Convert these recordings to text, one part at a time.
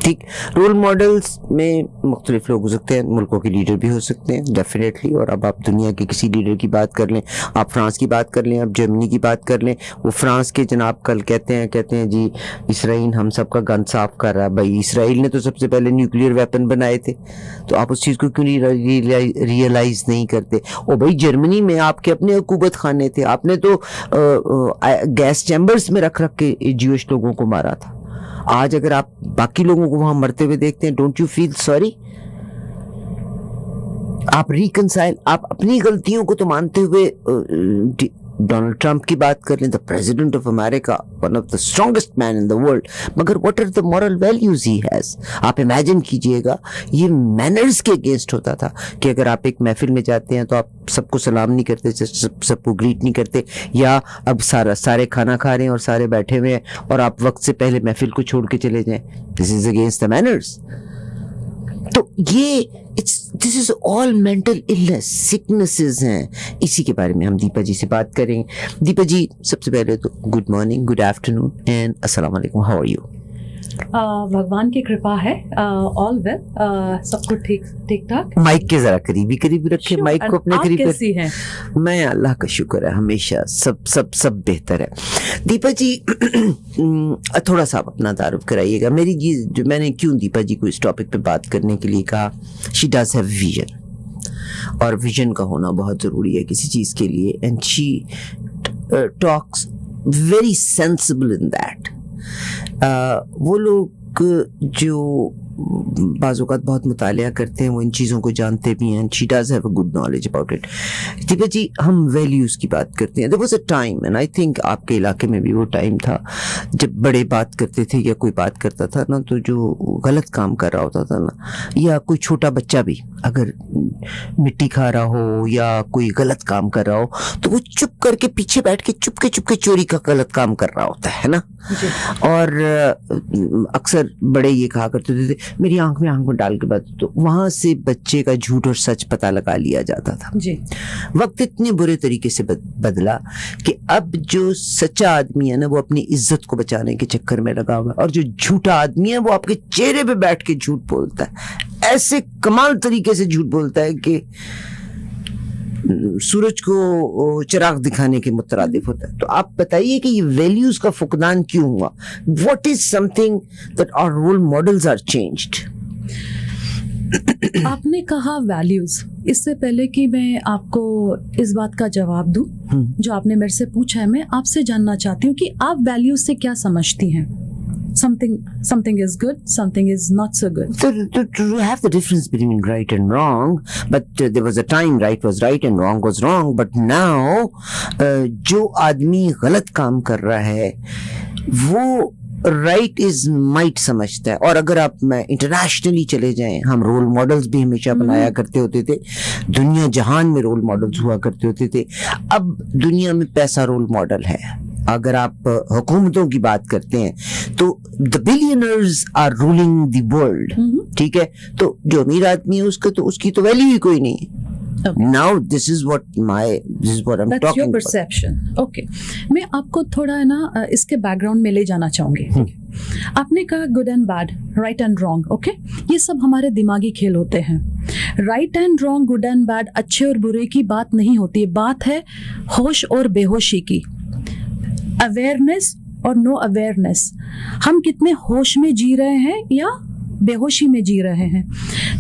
ठीक, role models में मुख्तलिफ लोग हो सकते हैं, मुल्कों के लीडर भी हो सकते हैं डेफिनेटली। और अब आप दुनिया के किसी लीडर की बात कर लें, आप फ्रांस की बात कर लें, आप जर्मनी की बात कर लें, वो फ्रांस के जनाब कल कहते हैं जी इसराइल हम सबका गन साफ कर रहा है। भाई इसराइल ने तो सबसे पहले न्यूक्लियर वेपन बनाए थे, तो आप उस चीज़ को क्यों नहीं रियलाइज़ नहीं करते? ओ भाई जर्मनी में आपके अपने हुकूमत खाने थे, आपने तो गैस चैम्बर्स में रख के ज्यूइश लोगों को मारा था। आज अगर आप बाकी लोगों को वहां मरते हुए देखते हैं, डोंट यू फील सॉरी? आप रिकंसाइल, आप अपनी गलतियों को तो मानते हुए डोनाल्ड ट्रंप की बात कर लें, the president of America, one of the strongest man in the world, मगर what are the moral values he has? आप इमेजिन कीजिएगा, ये मैनर्स के अगेंस्ट होता था कि अगर आप एक महफिल में जाते हैं तो आप सबको सलाम नहीं करते, सबको ग्रीट नहीं करते, या अब सारे खाना खा रहे हैं और सारे बैठे हुए हैं और आप वक्त से पहले महफिल को छोड़ के चले जाएं, this is against the manners. तो ये this is all mental illness, sicknesses हैं। इसी के बारे में हम दीपा जी से बात करेंगे। दीपा जी, सबसे पहले तो good morning, good afternoon and अस्सलाम वालेकुम, हाउ आर यू? भगवान की कृपा है, ऑल वेल, सब कुछ ठीक ठाक। माइक के जरा करीबी रखे, माइक को अपने करीब। कैसी हैं? मैं, अल्लाह का शुक्र है, हमेशा सब बेहतर है। दीपा जी थोड़ा सा आप अपना तारुफ कराइएगा। मेरी जी जो मैंने क्यों दीपा जी को इस टॉपिक पे बात करने के लिए कहा, शी डज हैव विजन, और विजन का होना बहुत ज़रूरी है किसी चीज़ के लिए, and she talks very sensible in that. वो लोग जो बाज़ औक़ात बहुत मुतालिया करते हैं, वो इन चीज़ों को जानते भी हैं। She does have a good knowledge about it. Deepa ji, हम वैल्यूज़ की बात करते हैं। There was a time, and I think आपके इलाके में भी वो टाइम था, जब बड़े बात करते थे या कोई बात करता था ना, तो जो गलत काम कर रहा होता था ना, या कोई छोटा बच्चा भी अगर मिट्टी खा रहा हो या कोई गलत काम कर रहा हो, तो वो चुप करके पीछे बैठ के चुपके चोरी का गलत काम कर रहा होता है ना। और अक्सर बड़े ये कहा करते थे, मेरी आंख में डाल के बात, तो वहां से बच्चे का झूठ और सच पता लगा लिया जाता था जी। वक्त इतने बुरे तरीके से बदला कि अब जो सच्चा आदमी है ना, वो अपनी इज्जत को बचाने के चक्कर में लगा हुआ है, और जो झूठा आदमी है वो आपके चेहरे पे बैठ के झूठ बोलता है, ऐसे कमाल तरीके से झूठ बोलता है कि सूरज को चिराग दिखाने के मुतरादिफ होता है। तो आप बताइए कि ये वैल्यूज का फुकदान क्यों हुआ? What is something that our role models are changed? आपने कहा वैल्यूज, इससे पहले कि मैं आपको इस बात का जवाब दूं जो आपने मेरे से पूछा है, मैं आपसे जानना चाहती हूँ कि आप वैल्यूज से क्या समझती हैं? Something is good, something is not so good. To have the difference between right and wrong, but there was a time right was right and wrong was wrong, but now जो आदमी गलत काम कर रहा है वो राइट इज माइट समझता है। और अगर आप मैं इंटरनेशनली चले जाएं, हम रोल मॉडल्स भी हमेशा बनाया करते होते थे, दुनिया जहान में रोल मॉडल्स हुआ करते होते थे। अब दुनिया में पैसा रोल मॉडल है। अगर आप हुकूमतों की बात करते हैं तो the billionaires are ruling the world, ठीक है? तो जो अमीर आदमी है उसकी तो वैल्यू ही कोई नहीं है। Now this is what I'm That's talking your about. perception. Okay. मैं आपको थोड़ा ना इसके बैकग्राउंड में ले जाना चाहूंगी। आपने कहा good and bad, right and wrong, okay? ये सब हमारे दिमागी खेल होते हैं। Right and wrong, good and bad, अच्छे और बुरे की बात नहीं होती है, बात है होश और बेहोशी की, अवेयरनेस और नो अवेयरनेस। हम कितने होश में जी रहे हैं या बेहोशी में जी रहे हैं।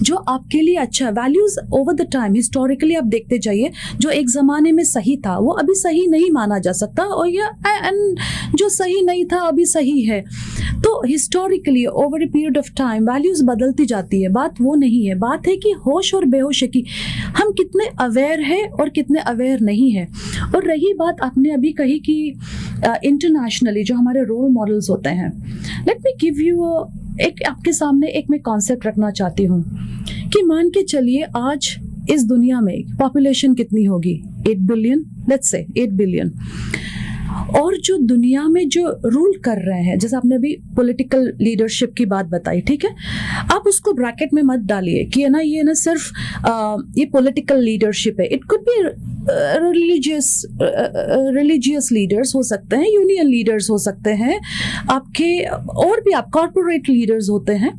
जो आपके लिए अच्छा, values over the time historically आप देखते जाइए, जो एक ज़माने में सही था वो अभी सही नहीं माना जा सकता, और एंड जो सही नहीं था अभी सही है। तो historically over a period of time values बदलती जाती है। बात वो नहीं है, बात है कि होश और बेहोशी की, हम कितने अवेयर है और कितने अवेयर नहीं है। और रही बात आपने अभी कही कि इंटरनेशनली जो हमारे रोल मॉडल्स होते हैं, लेट मी गिव यू एक आपके सामने एक मैं कॉन्सेप्ट रखना चाहती हूँ कि मान के चलिए आज इस दुनिया में पॉपुलेशन कितनी होगी? 8 बिलियन, लेट्स से 8 बिलियन। और जो दुनिया में जो रूल कर रहे हैं, जैसे आपने अभी पॉलिटिकल लीडरशिप की बात बताई, ठीक है, आप उसको ब्रैकेट में मत डालिए कि है ना ये ना सिर्फ ये पॉलिटिकल लीडरशिप है। It could be religious leaders हो सकते हैं, यूनियन लीडर्स हो सकते हैं, आपके और भी आप कॉर्पोरेट लीडर्स होते हैं।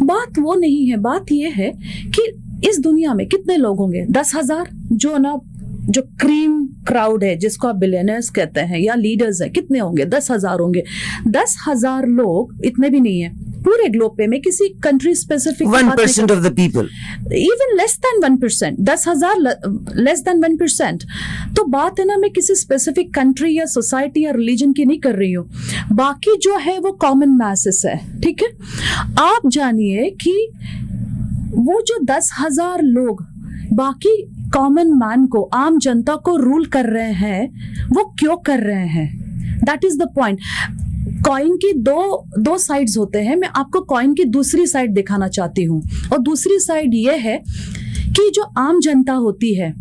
बात वो नहीं है, बात ये है कि इस दुनिया में कितने लोग होंगे, 10,000 जो ना जो क्रीम क्राउड है जिसको आप बिलियनर्स कहते हैं या लीडर्स है, कितने होंगे, 10,000 होंगे। 10,000 लोग इतने भी नहीं है पूरे ग्लोब पे। मैं किसी country specific 1% of the people, even less than 1%, 10,000 less than 1%। तो बात है ना, मैं किसी स्पेसिफिक कंट्री या सोसाइटी या रिलीजन की नहीं कर रही हूँ, बाकी जो है वो कॉमन मैसेस है, ठीक है। आप जानिए कि वो जो 10,000 लोग बाकी कॉमन मैन को, आम जनता को रूल कर रहे हैं, वो क्यों कर रहे हैं? That is the point. Coin की दो साइड्स होते हैं। मैं आपको कॉइन की दूसरी साइड दिखाना चाहती हूँ, और दूसरी साइड ये है कि जो आम जनता होती है,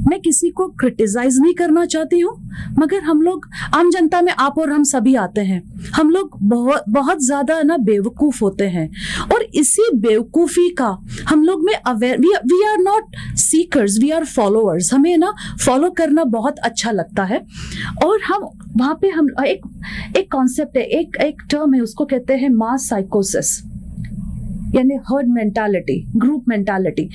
मैं किसी को क्रिटिसाइज नहीं करना चाहती हूँ, मगर हम लोग आम जनता में आप और हम सभी आते हैं, हम लोग बहुत ज्यादा ना बेवकूफ होते हैं, और इसी बेवकूफी का हम लोग में aware, we are not seekers, we are followers. हमें ना फॉलो करना बहुत अच्छा लगता है, और हम वहाँ पे हम एक कॉन्सेप्ट है, एक टर्म है, उसको कहते हैं मास साइकोसिस, यानी हर्ड मेंटालिटी, ग्रुप मेंटालिटी,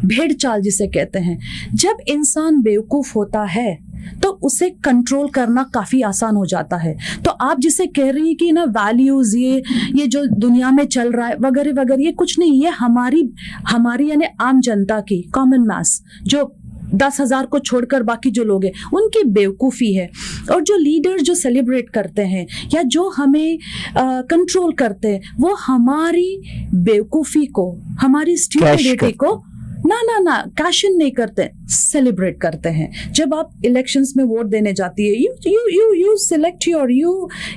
भेड़ चाल जिसे कहते हैं। जब इंसान बेवकूफ होता है तो उसे कंट्रोल करना काफी आसान हो जाता है। तो आप जिसे कह रही हैं कि ना वैल्यूज ये जो दुनिया में चल रहा है वगैरह वगैरह, ये कुछ नहीं, ये हमारी यानी आम जनता की, कॉमन मास, जो 10,000 को छोड़कर बाकी जो लोग हैं उनकी बेवकूफ़ी है। और जो लीडर जो सेलिब्रेट करते हैं या जो हमें कंट्रोल करते हैं, वो हमारी बेवकूफ़ी को, हमारी स्टूपिडिटी को ना कैश इन नहीं करते, सेलिब्रेट करते हैं। जब आप इलेक्शंस में वोट देने जाती है, यू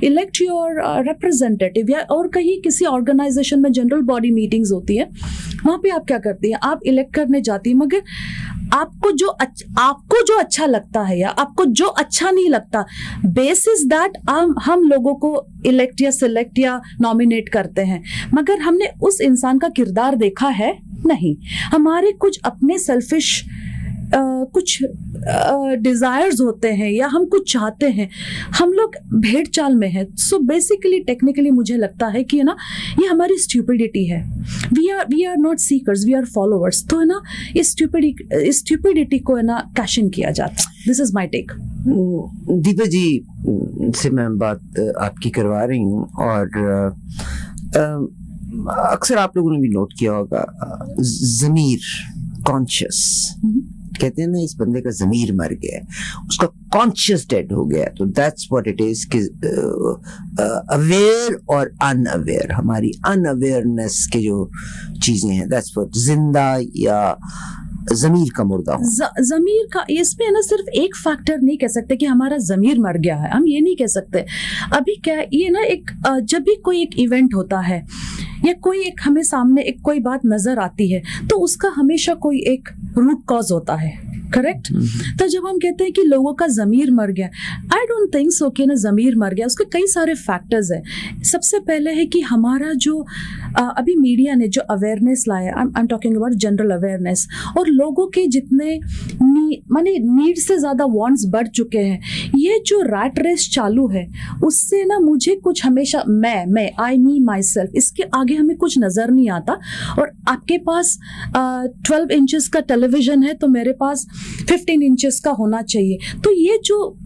इलेक्ट योर रिप्रेजेंटेटिव, या और कहीं किसी ऑर्गेनाइजेशन में जनरल बॉडी मीटिंग्स होती है, वहाँ पे आप क्या करती हैं, आप इलेक्ट करने जाती है, मगर आपको जो अच्छा लगता है या आपको जो अच्छा नहीं लगता, बेसिस दैट हम लोगों को इलेक्ट या सिलेक्ट या नॉमिनेट करते हैं, मगर हमने उस इंसान का किरदार देखा है नहीं। हमारे कुछ अपने सेल्फिश कुछ डिजायर्स होते हैं या हम कुछ चाहते हैं, हम लोग भेड़ चाल में हैं। सो बेसिकली टेक्निकली मुझे लगता है कि ना ये हमारी स्टूपिडिटी है। We are not seekers, we are followers. तो है ना इस स्टूपिडिटी को है ना कैश इन किया जाता है। This is my take. Deepa ji से मैं बात आपकी करवा रही हूँ, और अक्सर आप लोगों ने भी नोट किया होगा, ज़मीर, कॉन्शियस, कहते हैं ना इस बंदे का ज़मीर मर गया है, उसका कॉन्शियस डेड हो गया। तो दैट्स व्हाट इट इज कि अवेयर और अनअवेयर, हमारी अनअवेयरनेस के जो चीजें हैं, दैट्स व्हाट जिंदा या ज़मीर का मुर्दा हो। ज़मीर का, इसमें ना सिर्फ एक फैक्टर नहीं कह सकते कि हमारा ज़मीर मर गया है, हम ये नहीं कह सकते। अभी क्या ये ना एक जब भी कोई एक इवेंट होता है या कोई एक हमें सामने एक कोई बात नजर आती है, तो उसका हमेशा कोई एक रूट कॉज होता है, करेक्ट। तो जब हम कहते हैं कि लोगों का ज़मीर मर गया, आई डोंट थिंक सो कि ना ज़मीर मर गया, उसके कई सारे फैक्टर्स हैं। सबसे पहले है कि हमारा जो अभी मीडिया ने जो अवेयरनेस लाया, I am talking about general awareness, और लोगों के जितने माने नीड से ज़्यादा वांट्स बढ़ चुके हैं, ये जो रैट रेस चालू है उससे ना मुझे कुछ हमेशा मैं आई मी माई सेल्फ, इसके आगे हमें कुछ नज़र नहीं आता। और आपके पास 12 इंचेस का टेलीविज़न है तो मेरे पास 15 इंचेस का होना चाहिए। तो ये जो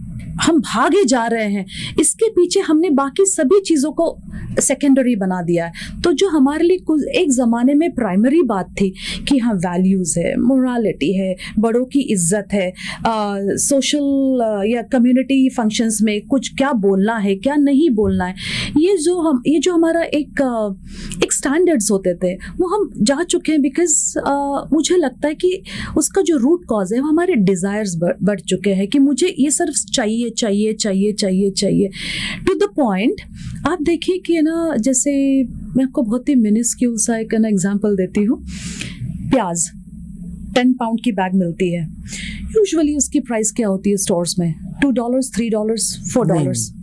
हम भागे जा रहे हैं, इसके पीछे हमने बाकी सभी चीज़ों को सेकेंडरी बना दिया है। तो जो हमारे लिए कुछ एक ज़माने में प्राइमरी बात थी कि हाँ वैल्यूज़ है, मोरालिटी है, बड़ों की इज्जत है, सोशल या कम्युनिटी फंक्शंस में कुछ क्या बोलना है क्या नहीं बोलना है, ये जो हमारा एक स्टैंडर्ड्स होते थे वो हम जा चुके हैं। बिकॉज मुझे लगता है कि उसका जो रूट कॉज है वो हमारे डिज़ायर्स बढ़ चुके हैं कि मुझे ये सिर्फ चाहिए टू द पॉइंट। आप देखिए कि ना, जैसे मैं आपको बहुत ही मिनिस्क्यूल सा एक एग्जांपल देती हूँ, प्याज, £10 की बैग मिलती है, यूजुअली उसकी प्राइस क्या होती है स्टोर्स में? $2, $3, $4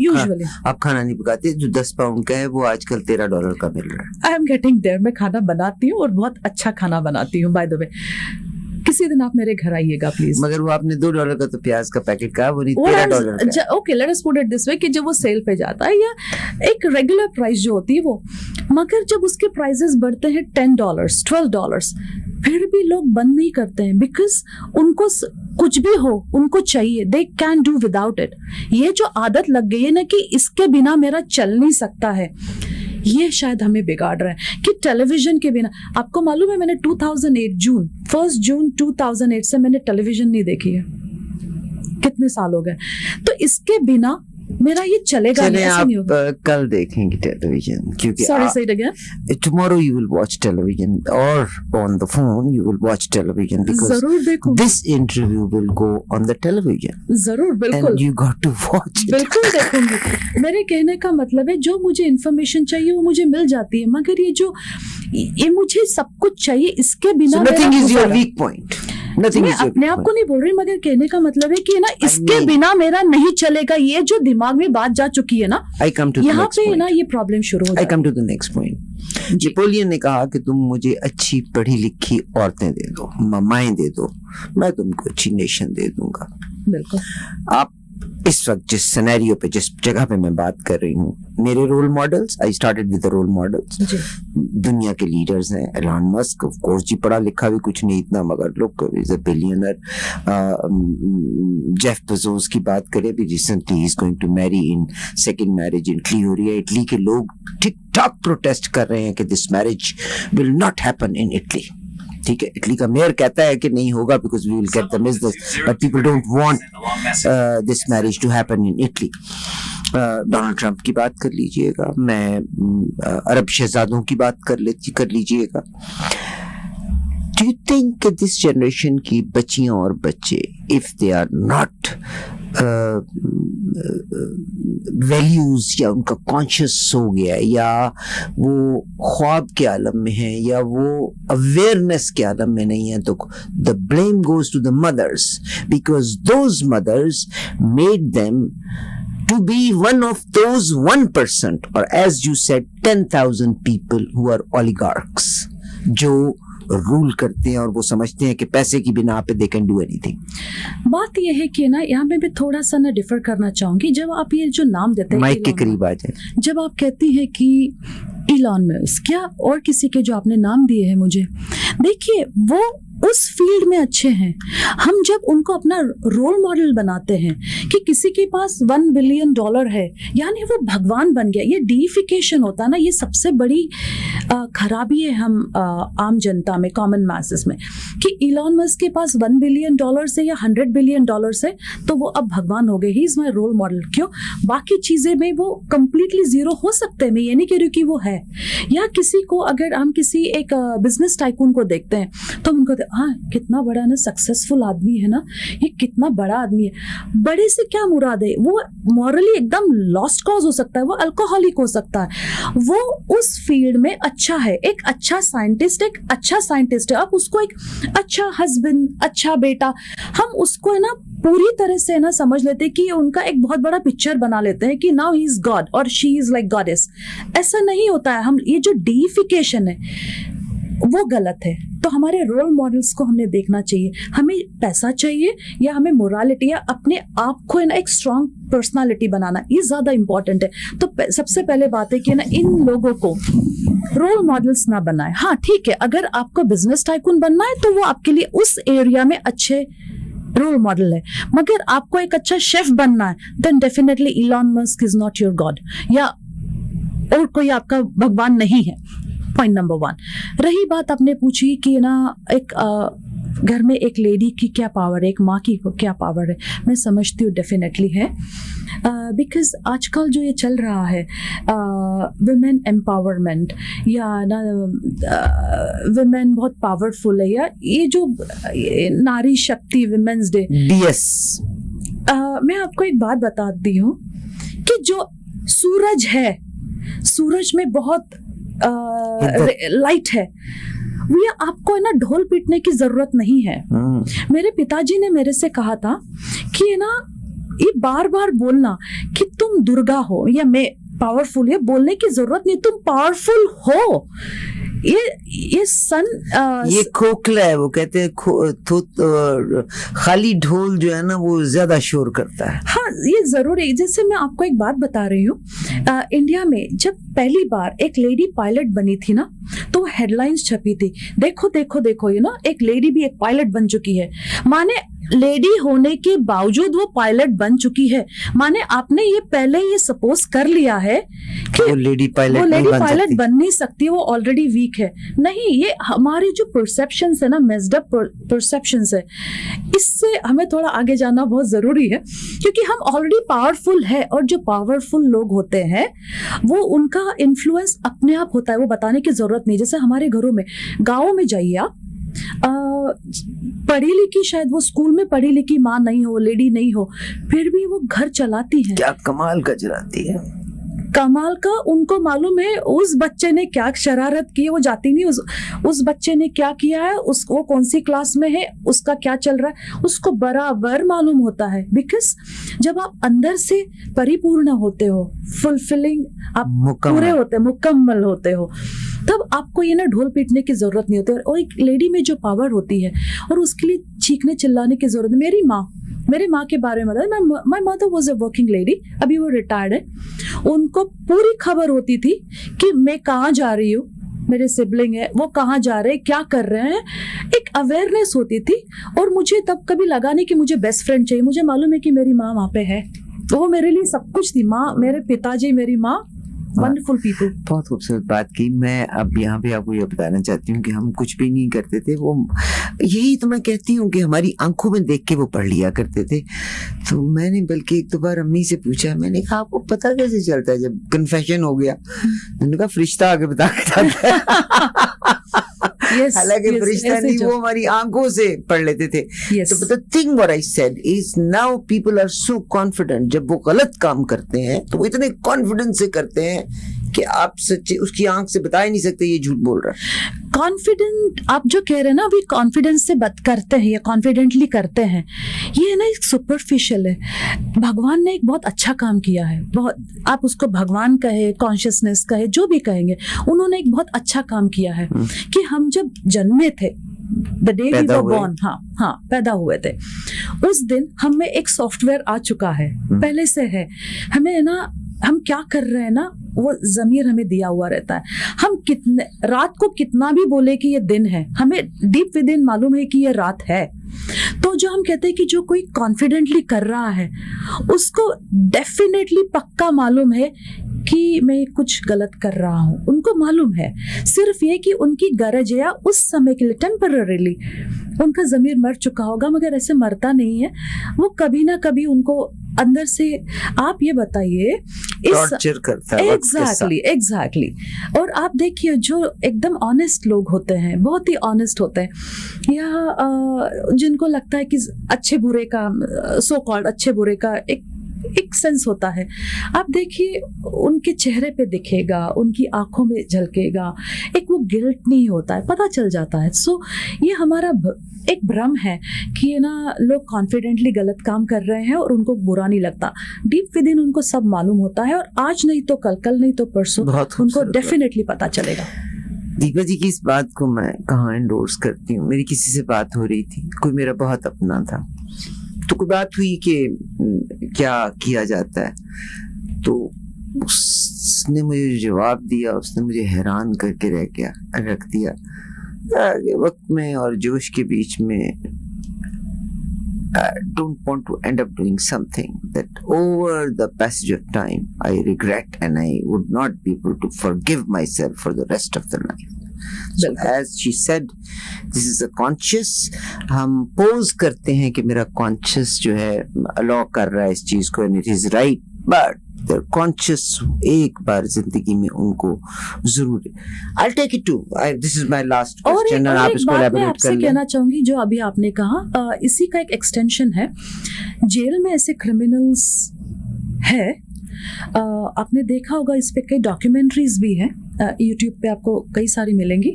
यूजुअली। आप खाना नहीं पकाते, जो 10 पाउंड का है वो आजकल $13 का मिल रहा है। I am getting there. मैं खाना बनाती हूँ और बहुत अच्छा खाना बनाती हूँ, बाय द वे। किसी दिन आप मेरे घर आइएगा प्लीज। मगर वो आपने $2 का तो प्याज का पैकेट कहा, वो नहीं $13 का। Okay, let us put it this way कि जब वो सेल पे जाता है या एक रेगुलर प्राइस जो होती है वो, मगर जब उसके प्राइसेस बढ़ते हैं $10, $12, फिर भी लोग बंद नहीं करते हैं, बिकॉज उनको कुछ भी हो उनको चाहिए, they can do without it. ये जो आदत लग गई है ना कि इसके बिना मेरा चल नहीं सकता है, ये शायद हमें बिगाड़ रहा है कि टेलीविजन के बिना। आपको मालूम है मैंने 1 जून 2008 से मैंने टेलीविजन नहीं देखी है, कितने साल हो गए। तो इसके बिना मेरा ये चलेगा नहीं, ऐसा नहीं होगा। कल देखेंगे टेलीविजन, क्योंकि सॉरी से it again, tomorrow you will watch television or on the phone you will watch television because जरूर देखूंगी, this interview will go on the television जरूर, बिल्कुल, and you got to watch it। बिल्कुल देखूंगी। मेरे कहने का मतलब है जो मुझे इंफॉर्मेशन चाहिए वो मुझे मिल जाती है, मगर ये मुझे सब कुछ चाहिए, इसके बिना so nothing is your weak point। मैं अपने आप को नहीं बोल रही, मगर कहने का मतलब है कि ना इसके बिना मेरा नहीं चलेगा। ये जो दिमाग में बात जा चुकी है ना, यहाँ पे ना ये प्रॉब्लम शुरू हो जाती है। I come to the next point। Napoleon ने कहा कि तुम मुझे अच्छी पढ़ी लिखी औरतें दे दो, ममाएं दे दो, मैं तुमको अच्छी नेशन दे दूंगा। बिल्कुल। आप इस वक्त जिस सिनेरियो पे, जिस जगह पे मैं बात कर रही हूँ, मेरे role models, I started with the role models, दुनिया के लीडर्स हैं। एलन मस्क, ऑफ कोर्स जी, पढ़ा लिखा भी कुछ नहीं इतना, मगर लोग is a billionaire. Jeff Bezos की बात करें, अभी रिसेंटली ही is going to marry in second marriage Italy हो रही है। इटली के लोग ठीक ठाक प्रोटेस्ट कर रहे हैं कि this marriage will not happen in Italy. ठीक है, इटली का मेयर कहता है कि नहीं होगा because we will get the business, but people don't want this marriage to happen in Italy. Donald Trump की बात कर लीजिएगा, मैं अरब शहजादों की बात कर लीजिएगा। Do you think this generation की बच्चियां और बच्चे, if they are not values, या उनका कॉन्शियस हो गया, या वो ख्वाब के आलम में है, या वो अवेयरनेस के आलम में नहीं है, तो the blame goes to the mothers, because those mothers made them to be one of those 1%, or as you said 10,000 people who are oligarchs, जो रूल करते हैं और वो समझते हैं कि पैसे की बिना पे they can do anything। बात ये है कि ना यहाँ पे मैं थोड़ा सा ना डिफर करना चाहूंगी। जब आप ये जो नाम देते हैं, माइक के करीब आ जाए, जब आप कहती हैं कि इलॉन मस्क या और किसी के जो आपने नाम दिए हैं मुझे, देखिए वो उस फील्ड में अच्छे हैं। हम जब उनको अपना रोल मॉडल बनाते हैं कि किसी के पास $1 बिलियन है, यानी वो भगवान बन गया, ये डीइफिकेशन होता है ना, ये सबसे बड़ी खराबी है हम आम जनता में, कॉमन मैसेस में, कि इलॉन मस्क के पास $1 बिलियन से या $100 बिलियन से, तो वो अब भगवान हो गए, he is my role model. क्यों? बाकी चीजें में वो कंप्लीटली जीरो हो सकते हैं, मैं ये नहीं कह रही कि वो है। या किसी को, अगर हम किसी एक बिजनेस टाइकून को देखते हैं तो उनको हाँ कितना बड़ा ना सक्सेसफुल आदमी है ना, ये कितना बड़ा आदमी है। बड़े से क्या मुराद है? वो मॉरली एकदम लॉस्ट कॉज हो सकता है, वो अल्कोहलिक हो सकता है, वो उस फील्ड में अच्छा है, एक अच्छा साइंटिस्ट है। आप उसको एक अच्छा हस्बैंड, अच्छा बेटा, हम उसको है ना पूरी तरह से ना समझ लेते हैं कि उनका एक बहुत बड़ा पिक्चर बना लेते हैं कि नाउ ही इज गॉड और शी इज लाइक गॉडेस। ऐसा नहीं होता है। हम ये जो डीइफिकेशन है वो गलत है। तो हमारे रोल मॉडल्स को हमने देखना चाहिए। हमें पैसा चाहिए या हमें मोरालिटी या अपने आप को ना एक स्ट्रॉन्ग पर्सनालिटी बनाना, ये ज्यादा इंपॉर्टेंट है। तो सबसे पहले बात है कि ना इन लोगों को रोल मॉडल्स ना बनाए। हाँ ठीक है, अगर आपको बिजनेस टाइकून बनना है तो वो आपके लिए उस एरिया में अच्छे रोल मॉडल है, मगर आपको एक अच्छा शेफ बनना है, then definitely Elon Musk is not your god, या और कोई आपका भगवान नहीं है। Point number 1। रही बात आपने पूछी कि ना एक घर में एक लेडी की क्या पावर है, एक माँ की क्या पावर है, मैं समझती हूँ डेफिनेटली है, बिकॉज आजकल जो ये चल रहा है वुमेन एम्पावरमेंट, या ना वुमेन बहुत पावरफुल है, या ये जो नारी शक्ति वुमेन्स डे, DS, मैं आपको एक बात बताती हूँ कि जो सूरज है, सूरज में बहुत लाइट है, ये आपको है ना ढोल पीटने की जरूरत नहीं है। मेरे पिताजी ने मेरे से कहा था कि है ना ये बार बार बोलना कि तुम दुर्गा हो या मैं पावरफुल, ये बोलने की जरूरत नहीं, तुम पावरफुल हो। ये सन ये खोखला है, वो कहते हैं खाली ढोल जो है ना वो ज्यादा शोर करता है। हाँ, ये जरूरी है। जैसे मैं आपको एक बात बता रही हूँ, इंडिया में जब पहली बार एक लेडी पायलट बनी थी ना, तो हेडलाइंस छपी थी, देखो देखो देखो ये ना एक लेडी भी एक पायलट बन चुकी है। माने लेडी होने के बावजूद वो पायलट बन चुकी है, माने आपने ये पहले ये सपोज कर लिया है कि वो लेडी पायलट बन नहीं सकती, वो ऑलरेडी वीक है। नहीं, ये हमारी जो परसेप्शंस है ना, मेस्ड अप परसेप्शंस है, इससे हमें थोड़ा आगे जाना बहुत जरूरी है, क्योंकि हम ऑलरेडी पावरफुल है। और जो पावरफुल लोग होते हैं वो उनका इन्फ्लुएंस अपने आप होता है, वो बताने की जरूरत नहीं। जैसे हमारे घरों में, गाँव में जाइए आप, पढ़ी लिखी, शायद वो स्कूल में पढ़ी लिखी माँ नहीं हो, लेडी नहीं हो, फिर भी वो घर चलाती है। क्या कमाल का चलाती है, कमाल का। उनको मालूम है उस बच्चे ने क्या शरारत की है, वो जाती नहीं, उस बच्चे ने क्या किया है, उसको कौन सी क्लास में है, उसका क्या चल रहा है, उसको बराबर मालूम होता है। बिकॉज जब आप अंदर से परिपूर्ण होते हो, फुलफिलिंग, आप पूरे होते, मुकम्मल होते हो, तब आपको ये ना ढोल पीटने की जरूरत नहीं होती। और एक लेडी में जो पावर होती है और उसके लिए चीखने चिल्लाने की जरूरत नहीं। मेरे माँ के बारे में, my mother was a working lady, अभी वो रिटायर्ड है। उनको पूरी खबर होती थी कि मैं कहाँ जा रही हूँ, मेरे सिबलिंग है वो कहाँ जा रहे हैं, क्या कर रहे हैं, एक अवेयरनेस होती थी। और मुझे तब कभी लगा नहीं कि मुझे बेस्ट फ्रेंड चाहिए, मुझे मालूम है कि मेरी माँ वहाँ पे है, वो मेरे लिए सब कुछ थी। माँ, मेरे पिताजी, मेरी माँ, वंडरफुल पीपल। बहुत खूबसूरत बात की। मैं अब यहाँ पे आपको ये बताना चाहती हूँ कि हम कुछ भी नहीं करते थे, वो यही तो मैं कहती हूँ कि हमारी आंखों में देख के वो पढ़ लिया करते थे। तो मैंने बल्कि एक दो बार अम्मी से पूछा, मैंने कहा आपको पता कैसे चलता है जब कन्फेशन हो गया? मैंने कहा फरिश्ता आगे बता के जाता है। हालांकि फरिश्ता नहीं, वो हमारी आंखों से पढ़ लेते थे। तो the thing what I said is now people are so confident, जब वो गलत काम करते हैं तो वो इतने कॉन्फिडेंस से करते हैं कि आप सच्चे उसकी आंख से बता ही नहीं सकते ये झूठ बोल रहा है। कॉन्फिडेंट आप जो कह रहे हैं ना, अभी कॉन्फिडेंस से बात करते हैं या कॉन्फिडेंटली करते हैं, ये ना एक सुपरफिशियल है। भगवान ने एक बहुत अच्छा काम किया है, बहुत, आप उसको भगवान कहे, कॉन्शियसनेस कहे, जो भी कहेंगे, उन्होंने एक बहुत अच्छा काम किया है कि हम जब जन्मे थे, the day we were born, हाँ पैदा हुए थे, उस दिन हम में एक सॉफ्टवेयर आ चुका है, पहले से है। हमें ना, हम क्या कर रहे हैं ना, वो ज़मीर हमें दिया हुआ रहता है। हम कितने रात को कितना भी बोले कि ये दिन है, हमें डीप विद इन मालूम है कि ये रात है। तो जो हम कहते हैं कि जो कोई कॉन्फिडेंटली कर रहा है, उसको डेफिनेटली पक्का मालूम है कि मैं कुछ गलत कर रहा हूँ। उनको मालूम है, सिर्फ ये कि उनकी गरज या उस समय के लिए टेम्पररीली उनका ज़मीर मर चुका होगा, मगर ऐसे मरता नहीं है वो, कभी ना कभी उनको अंदर से, आप ये बताइए, टॉर्चर करता है। एग्जैक्टली। और आप देखिए जो एकदम ऑनेस्ट लोग होते हैं, बहुत ही ऑनेस्ट होते हैं, या जिनको लगता है कि अच्छे बुरे का, सो कॉल्ड अच्छे बुरे का एक सेंस होता है, आप देखिए उनके चेहरे पे दिखेगा, उनकी आंखों में झलकेगा, एक वो गिल्ट नहीं होता है, पता चल जाता है। सो ये हमारा एक भ्रम है कि ये ना लोग कॉन्फिडेंटली गलत काम कर रहे हैं और उनको बुरा नहीं लगता। डीप विद इन उनको सब मालूम होता है, और आज नहीं तो कल, कल नहीं तो परसों उनको डेफिनेटली पता चलेगा। दीपा जी की इस बात को मैं कहाँ एंडोर्स करती हूँ। मेरी किसी से बात हो रही थी, कोई मेरा बहुत अपना था, तो कोई बात हुई कि क्या किया जाता है, तो उसने मुझे जवाब दिया, उसने मुझे हैरान करके रख दिया। वक्त में और जोश के बीच में, I don't want to end up doing something that over the passage of time I regret, and I would not be able to forgive myself for the rest of the life. So as she said, this is a conscious, हम pose करते हैं कि मेरा conscious जो है allow कर रहा है इस चीज को, and it is right, but the conscious एक बार जिंदगी में उनको जरूर, I'll take it too. This is my last question, और आप इसको elaborate कर लें। कहना चाहूंगी जो अभी आपने कहा, इसी का एक एक्सटेंशन है। जेल में ऐसे क्रिमिनल्स है, आपने देखा होगा, इस पे कई डॉक्यूमेंट्रीज भी हैं, यूट्यूब पे आपको कई सारी मिलेंगी,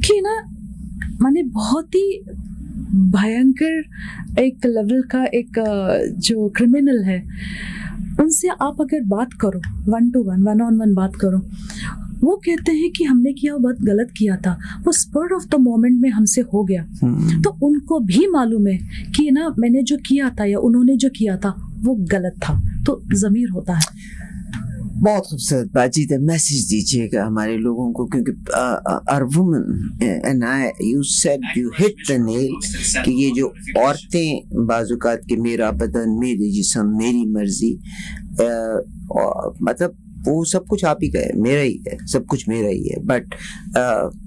कि ना माने बहुत ही भयंकर एक लेवल का एक जो क्रिमिनल है, उनसे आप अगर बात करो, 1 to 1 1-on-1 बात करो, वो कहते हैं कि हमने किया, वो बहुत गलत किया था, वो स्पर ऑफ द मोमेंट में हमसे हो गया। तो उनको भी मालूम है कि ना मैंने जो किया था या उन्होंने जो किया था वो गलत था, तो ज़मीर होता है। बहुत खूबसूरत बातचीत है। मैसेज दीजिएगा हमारे लोगों को, क्योंकि our women and I, you said, you hit the nail, कि ये जो औरतें बाजुकात के मेरा बदन, मेरी जिस्म, मेरी मर्जी, मतलब वो सब कुछ आप ही का है, मेरा ही है, सब कुछ मेरा ही है। बट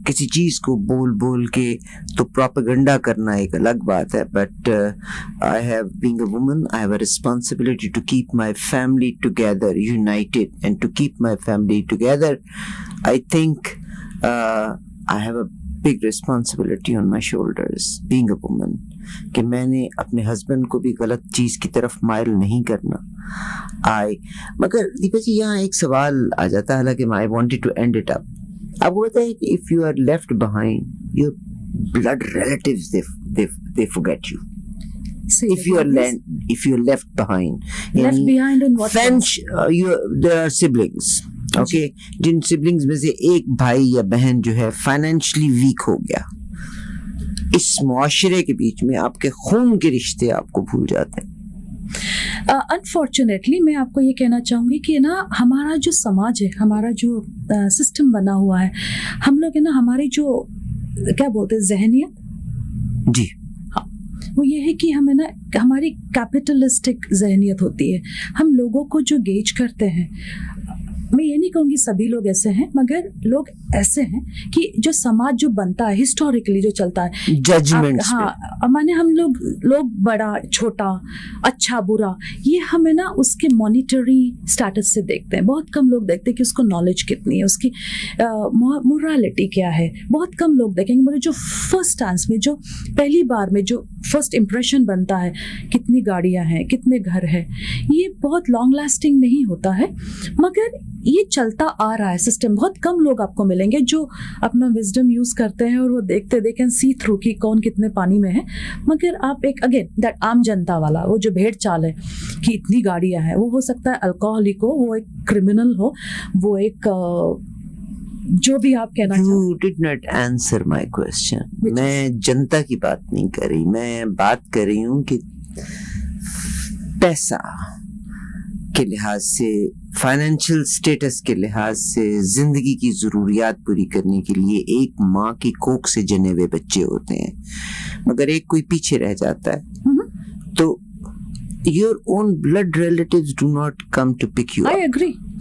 किसी चीज़ को बोल बोल के तो प्रोपेगेंडा करना एक अलग बात है। But I have, being a woman, I have a responsibility to keep my family together, united, and to keep my family together I think I have a big responsibility on my shoulders, being a woman, कि मैंने अपने husband को भी गलत चीज़ की तरफ mile नहीं करना। मगर दीपा जी, यहाँ एक सवाल आ जाता है, हालांकि I wanted to end it up. आपको पता है कि if you are left behind, your blood relatives they forget you. If you are left behind, left behind in what sense? There are siblings, okay, जिन siblings में से एक भाई या बहन जो है फाइनेंशियली वीक हो गया, इस मुआशरे के बीच में आपके खून के रिश्ते आपको भूल जाते हैं। अनफॉर्चुनेटली मैं आपको ये कहना चाहूँगी कि ना हमारा जो समाज है, हमारा जो सिस्टम बना हुआ है, हम लोग है ना, हमारी जो क्या बोलते हैं जहनियत, जी हाँ, वो ये है कि हमें ना, हमारी कैपिटलिस्टिक जहनियत होती है। हम लोगों को जो गेज करते हैं, मैं ये नहीं कहूँगी सभी लोग ऐसे हैं, मगर लोग ऐसे हैं कि जो समाज जो बनता है हिस्टोरिकली जो चलता है, जजमेंट्स, हाँ, माने हम लोग बड़ा छोटा, अच्छा बुरा, ये हमें ना उसके मॉनिटरी स्टेटस से देखते हैं। बहुत कम लोग देखते हैं कि उसको नॉलेज कितनी है, उसकी मोरालिटी क्या है, बहुत कम लोग देखेंगे। मगर जो फर्स्ट चांस में, जो पहली बार में जो फर्स्ट इम्प्रेशन बनता है, कितनी गाड़ियाँ हैं, कितने घर हैं, ये बहुत लॉन्ग लास्टिंग नहीं होता है, मगर ये चलता आ रहा है सिस्टम। बहुत कम लोग आपको मिलेंगे जो अपना विजडम यूज करते हैं और वो देखते देखें सी थ्रू कि कौन कितने पानी में है। मगर आप एक अगेन दैट आम जनता वाला वो जो भेड़ चाल है कि इतनी गाड़ियां हैं, वो हो सकता है अल्कोहलिक हो, वो एक क्रिमिनल हो, वो एक जो भी आप कहना चाहो। You did not answer my question. मैं जनता की बात नहीं कर रही, मैं बात कर रही हूँ कि पैसा के लिहाज से, फाइनेंशियल स्टेटस के लिहाज से, जिंदगी की जरूरियात पूरी करने के लिए एक माँ की कोख से जने हुए बच्चे होते हैं, मगर एक कोई पीछे रह जाता है, तो your own blood relatives do not come to pick you up.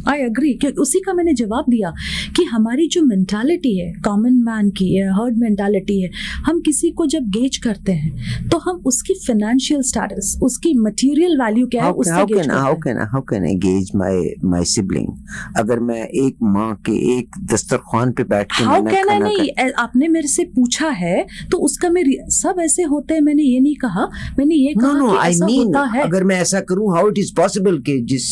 I agree, क्योंकि उसी का मैंने जवाब दिया कि हमारी जो मेंटालिटी है, कॉमन मैन की है, हर्ड मेंटालिटी है, हम किसी को जब गेज करते हैं तो हम उसकी फाइनेंशियल स्टेटस, उसकी मटेरियल वैल्यू क्या है, उससे गेज करते हैं। How can I gauge my sibling? अगर मैं एक माँ के एक दस्तरखान पे बैठ के How can I नहीं, आपने मेरे से पूछा है तो उसका मैं, सब ऐसे होते हैं, मैंने ये नहीं कहा, मैंने ये कहा कि ऐसा होता है। अगर मैं ऐसा करूं, how it is possible कि जिस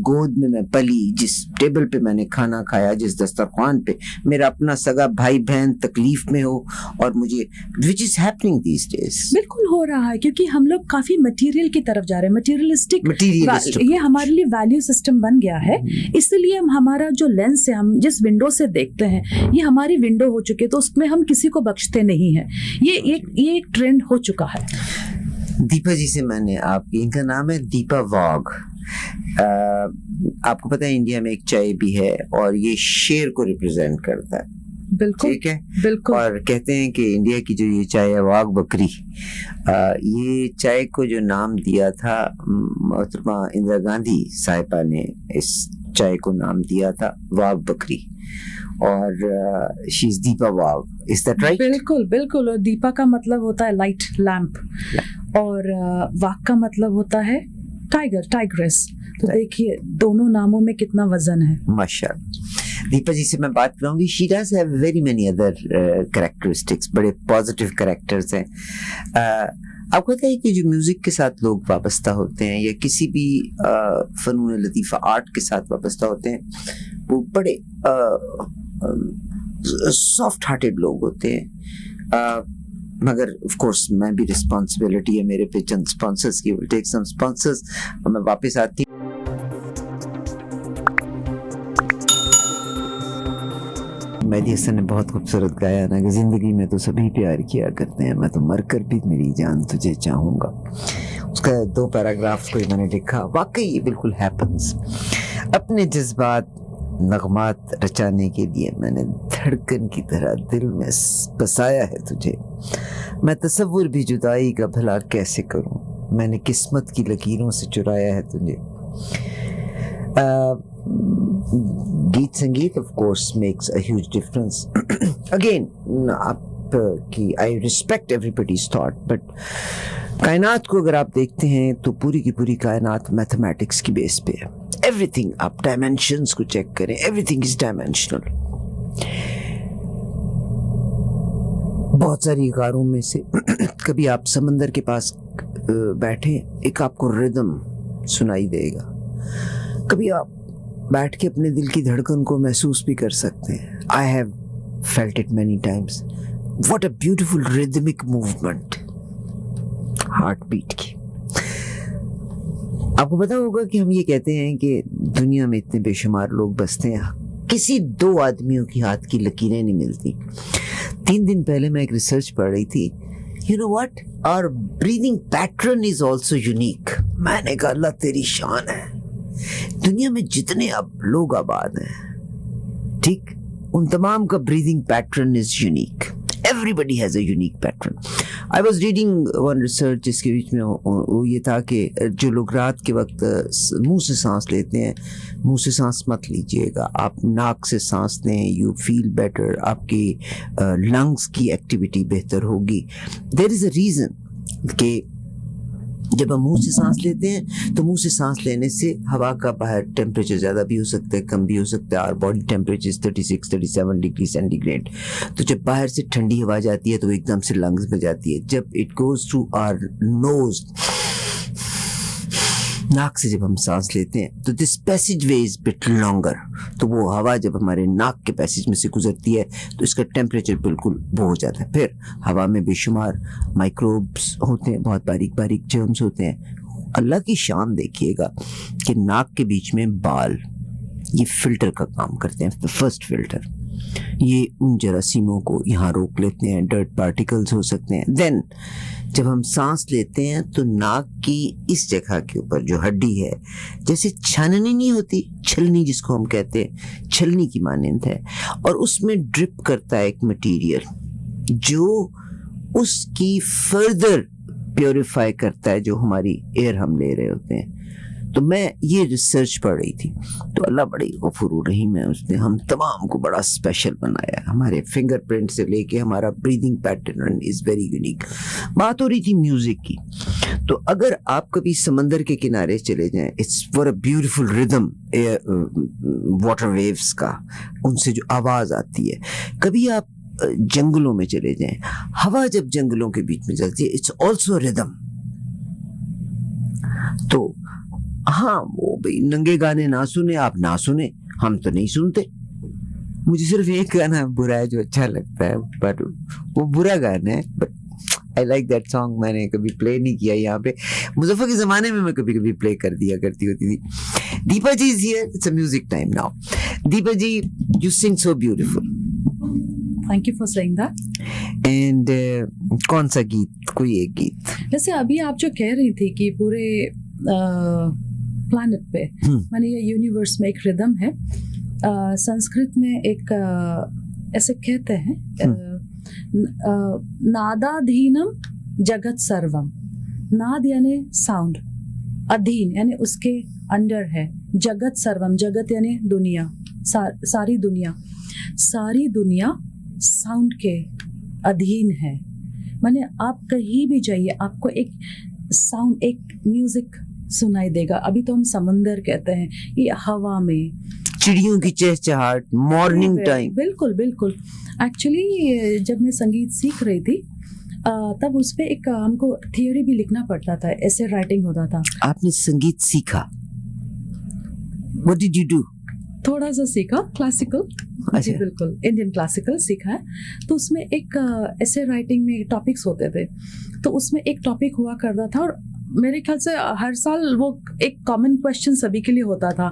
गोद में मैं पली, जिस टेबल पे मैंने खाना खाया, जिस दस्तरखान पे मेरा अपना सगा भाई बहन तकलीफ में हो, और मुझे which is happening these days। बिल्कुल हो रहा है, क्योंकि हम लोग काफी मटेरियल की तरफ जा रहे हैं, मटेरियलिस्टिक ये हमारे लिए वैल्यू सिस्टम बन गया है। इसलिए हम, हमारा जो लेंस है, हम जिस विंडो से देखते हैं, ये हमारी विंडो हो चुकी है, तो उसमें हम किसी को बख्शते नहीं है। ये एक ट्रेंड हो चुका है। दीपा जी से मैंने, आपकी, इनका नाम है दीपा वाघ। आपको पता है इंडिया में एक चाय भी है और ये शेर को रिप्रेजेंट करता है। बिल्कुल, ठीक है, बिल्कुल। और कहते हैं कि इंडिया की जो ये चाय है वाघ बकरी, ये चाय को जो नाम दिया था मोहतरमा इंदिरा गांधी साहिबा ने, इस चाय को नाम दिया था वाघ बकरी, और she is Deepa Wagh. Is that right? बिल्कुल बिल्कुल। और दीपा का मतलब होता है लाइट, लैम्प, और वाघ का मतलब होता है टाइगर, टाइग्रेस। तो देखिए दोनों नामों में कितना वजन है। माशाअल्लाह। दीपा जी से मैं बात करूंगी। She does have very many other characteristics, बड़े पॉजिटिव कैरेक्टर्स हैं। आपको पता है कि जो म्यूजिक के साथ लोग वाबस्ता होते हैं या किसी भी फनून लतीफ़ा आर्ट के साथ वाबस्ता होते हैं, वो बड़े सॉफ्ट हार्टेड लोग होते हैं, मगर ऑफ कोर्स मैं भी रिस्पॉन्सिबिलिटी है मेरे पे चंद स्पॉन्सर्स की, विल टेक सम स्पॉन्सर्स और मैं वापस आती। मेहदी हसन ने बहुत खूबसूरत गाया ना कि जिंदगी में तो सभी प्यार किया करते हैं, मैं तो मरकर भी मेरी जान तुझे चाहूँगा। उसका 2 पैराग्राफ को मैंने लिखा, वाकई ये बिल्कुल हैपन्स। अपने जज्बात नगमात रचाने के लिए मैंने धड़कन की तरह दिल में बसाया है तुझे, मैं तसव्वुर भी जुदाई का भला कैसे करूं, मैंने किस्मत की लकीरों से चुराया है तुझे। गीत संगीत of course makes a huge difference. Again आपकी I respect everybody's thought, but Kainaat को अगर आप देखते हैं तो पूरी की पूरी कायनात मैथमेटिक्स की बेस पे है। एवरीथिंग, आप डायमेंशंस को चेक करें, एवरीथिंग इज डायमेंशनल। बहुत सारी गारों में से कभी आप समंदर के पास बैठे, एक आपको रिदम सुनाई देगा, कभी आप बैठ के अपने दिल की धड़कन को महसूस भी कर सकते हैं। I have felt it many times. What a beautiful rhythmic movement heart beat की। आपको पता होगा कि हम ये कहते हैं कि दुनिया में इतने बेशुमार लोग बसते हैं, किसी 2 आदमियों की हाथ की लकीरें नहीं मिलती। 3 दिन पहले मैं एक रिसर्च पढ़ रही थी, you know what, our breathing pattern is also unique. मैंने कहा अल्लाह तेरी शान है, दुनिया में जितने अब लोग आबाद हैं, ठीक, उन तमाम का breathing pattern is unique. Everybody has a unique pattern. I was reading one research जिसके बीच में वो ये था कि जो लोग रात के वक्त मुंह से सांस लेते हैं, मुंह से सांस मत लीजिएगा, आप नाक से सांस लें, यू फील बेटर, आपकी लंग्स की एक्टिविटी बेहतर होगी। देयर इज़ अ रीज़न कि जब हम मुंह से सांस लेते हैं तो मुंह से सांस लेने से हवा का बाहर टेम्परेचर ज़्यादा भी हो सकता है, कम भी हो सकता है, और बॉडी टेम्परेचर 36-37 डिग्री सेंटीग्रेड। तो जब बाहर से ठंडी हवा जाती है तो एकदम से लंग्स में जाती है। जब it goes through our nose, नाक से जब हम सांस लेते हैं तो this passage way is bit longer, तो वो हवा जब हमारे नाक के पैसेज में से गुजरती है तो इसका टेम्परेचर बिल्कुल वो हो जाता है। फिर हवा में बेशुमार माइक्रोब्स होते हैं, बहुत बारीक बारीक जर्म्स होते हैं। अल्लाह की शान देखिएगा कि नाक के बीच में बाल ये फिल्टर का काम करते हैं, फर्स्ट फिल्टर, ये उन जरासीमों को यहाँ रोक लेते हैं, डर्ट पार्टिकल्स हो सकते हैं। देन जब हम सांस लेते हैं तो नाक की इस जगह के ऊपर जो हड्डी है, जैसे छाननी नहीं होती, छलनी जिसको हम कहते हैं, छलनी की मानंद है, और उसमें ड्रिप करता है एक मटेरियल जो उसकी फर्दर प्योरीफाई करता है जो हमारी एयर हम ले रहे होते हैं। तो मैं ये रिसर्च पढ़ रही थी, तो अल्लाह बड़ी गफूर रहीम है, उसने हम तमाम को बड़ा स्पेशल बनाया। हमारे फिंगरप्रिंट से लेके हमारा breathing pattern is very unique. बात हो रही थी म्यूज़िक की, तो अगर आप कभी समंदर के किनारे चले जाएं, it's for a beautiful rhythm water waves का, उनसे जो आवाज़ आती है। कभी आप जंगलों में चले जाएं, हवा जब जंगलों के बीच में चलती है, इट्स ऑल्सो रिदम। तो हाँ, वो भाई नंगे गाने ना सुने, आप ना सुने, हम तो नहीं सुनते। मुझे सिर्फ एक गाना बुरा है जो अच्छा लगता है, पर वो बुरा गाना है, but I like that song. मैंने कभी प्ले नहीं किया यहाँ पे, मुजफ्फर के ज़माने में मैं कभी कभी प्ले कर दिया करती होती थी। Deepa ji is here, it's a music time now. Deepa ji, you sing so beautiful. Thank you for saying that. And कौन सा गीत, कोई एक गीत? जैसे अभी आप जो कह रही थी कि पूरे प्लैनेट पे माने ये यूनिवर्स में एक रिदम है। संस्कृत में एक ऐसे कहते हैं, नादाधीनम जगत सर्वम। नाद यानी साउंड, अधीन यानी उसके अंडर है, जगत सर्वम, जगत यानी दुनिया, सारी दुनिया, सारी दुनिया साउंड के अधीन है। माने आप कहीं भी जाइए आपको एक साउंड, एक म्यूजिक सुनाई देगा। अभी तो हम समंदर कहते हैं, ये हवा में चिड़ियों की चहचहाट, मॉर्निंग टाइम। बिल्कुल बिल्कुल। एक्चुअली जब मैं संगीत सीख रही थी तब उस पे एक हमको थियोरी भी लिखना पड़ता था, ऐसे राइटिंग होता था। आपने संगीत सीखा? What did you do? थोड़ा सा सीखा क्लासिकल। अच्छा। जी बिल्कुल, इंडियन क्लासिकल सीखा है। तो उसमें एक ऐसे राइटिंग में टॉपिक्स होते थे, तो उसमें एक टॉपिक हुआ करता था और मेरे ख्याल से हर साल वो एक कॉमन क्वेश्चन सभी के लिए होता था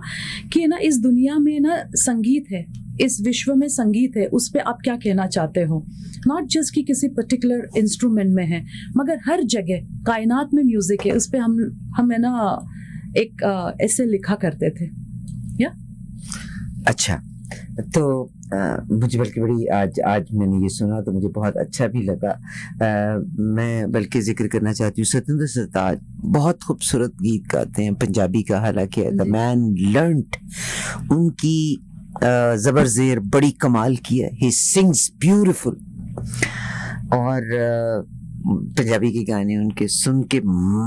कि ना इस दुनिया में ना संगीत है, इस विश्व में संगीत है, उस पर आप क्या कहना चाहते हो। नॉट जस्ट कि किसी पर्टिकुलर इंस्ट्रूमेंट में है, मगर हर जगह कायनात में म्यूजिक है। उस पर हम है ना एक ऐसे लिखा करते थे। या अच्छा, तो मुझे बल्कि बड़ी आज मैंने ये सुना तो मुझे बहुत अच्छा भी लगा। मैं बल्कि जिक्र करना चाहती हूँ, सतेंद्र सरताज बहुत खूबसूरत गीत गाते हैं, पंजाबी का हालांकि द मैन लर्नड, उनकी ज़बर ज़ेर बड़ी कमाल की है, ही सिंग्स ब्यूटीफुल। और पंजाबी के गाने उनके सुन के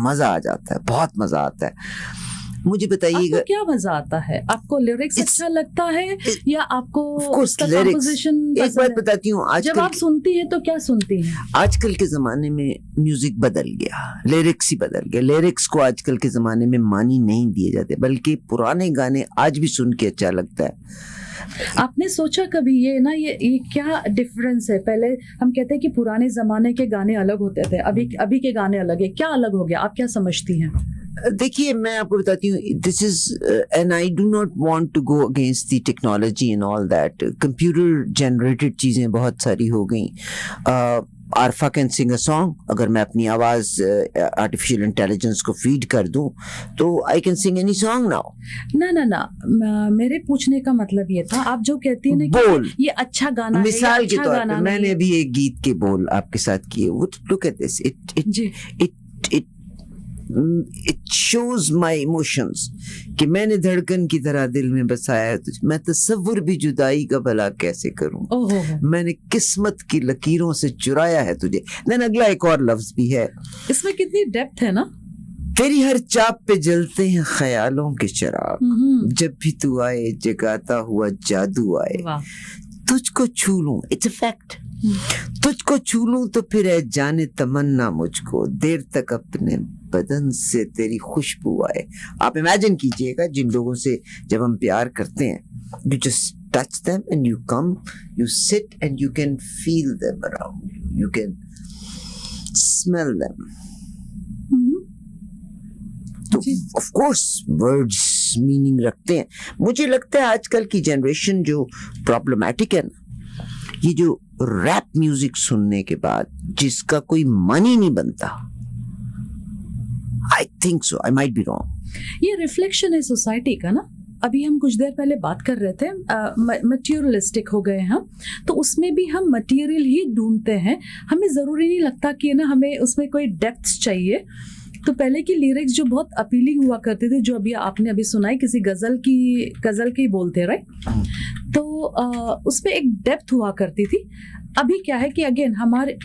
मज़ा आ जाता है, बहुत मज़ा आता है। मुझे बताइएगा, आपको क्या मजा आता है? आपको लिरिक्स अच्छा लगता है या आपको उसका लिरिक्स? कंपोजिशन एक पसंद बात है? बताती हूँ, जब आप सुनती हैं तो क्या सुनती हैं? आजकल के जमाने में म्यूजिक बदल गया, लिरिक्स ही बदल गया। लिरिक्स को आजकल के जमाने में मानी नहीं दिए जाते, बल्कि पुराने गाने आज भी सुन के अच्छा लगता है। आपने सोचा कभी ये ना ये क्या डिफरेंस है? पहले हम कहते हैं कि पुराने जमाने के गाने अलग होते थे, अभी के गाने अलग है, क्या अलग हो गया? आप क्या समझती हैं? देखिए, मैं आपको बताती हूँ, this is and I do not want to go against the technology and all that. Computer generated चीज़ें बहुत सारी हो गई। Arfa can sing a song, अगर मैं अपनी आवाज़ आर्टिफिशियल इंटेलिजेंस को फीड कर दूं तो I can sing any song now. ना, मेरे पूछने का मतलब ये था, आप जो कहती हैं ना बोल, कि ये अच्छा गाना है, मिसाल के अच्छा तौर गाना पे मैंने नहीं है। भी एक गीत के बोल आपके साथ किए। Look at this, it shows my emotions कि मैंने धड़कन की तरह दिल में बसाया है तुझे, मैं तसव्वुर भी जुदाई का भला कैसे करूं, मैंने किस्मत की लकीरों से चुराया है तुझे। देन अगला एक और लफ्ज भी है, इसमें कितनी डेप्थ है ना। तेरी हर चाप पे जलते हैं ख्यालों के चिराग, जब भी तू आए जगाता हुआ जादू आए, तुझको छू लूं, इट्स अ फैक्ट, तुझको छू लूं तो फिर है जाने तमन्ना मुझको, देर तक अपने बदन से तेरी खुशबू आए। आप इमेजिन कीजिएगा, जिन लोगों से जब हम प्यार करते हैं, you just touch them and you come, you sit and you can feel them around you, you can smell them. तो of course words meaning रखते हैं। मुझे लगता है आजकल की जनरेशन जो प्रॉब्लमैटिक है ना, ये जो रैप म्यूजिक सुनने के बाद जिसका कोई मन ही नहीं बनता, I think so, I might be wrong. ये रिफ्लेक्शन है सोसाइटी का ना। अभी हम कुछ देर पहले बात कर रहे थे, मटेरियलिस्टिक हो गए हम, तो उसमें भी हम मटेरियल ही ढूंढते हैं। हमें ज़रूरी नहीं लगता कि ना हमें उसमें कोई डेप्थ चाहिए। तो पहले की लिरिक्स जो बहुत अपीलिंग हुआ करते थे, जो अभी आपने अभी सुनाई, किसी गज़ल की बोलते, राइट? तो उसमें एक डेप्थ हुआ करती थी। अभी क्या है कि अगेन हमारे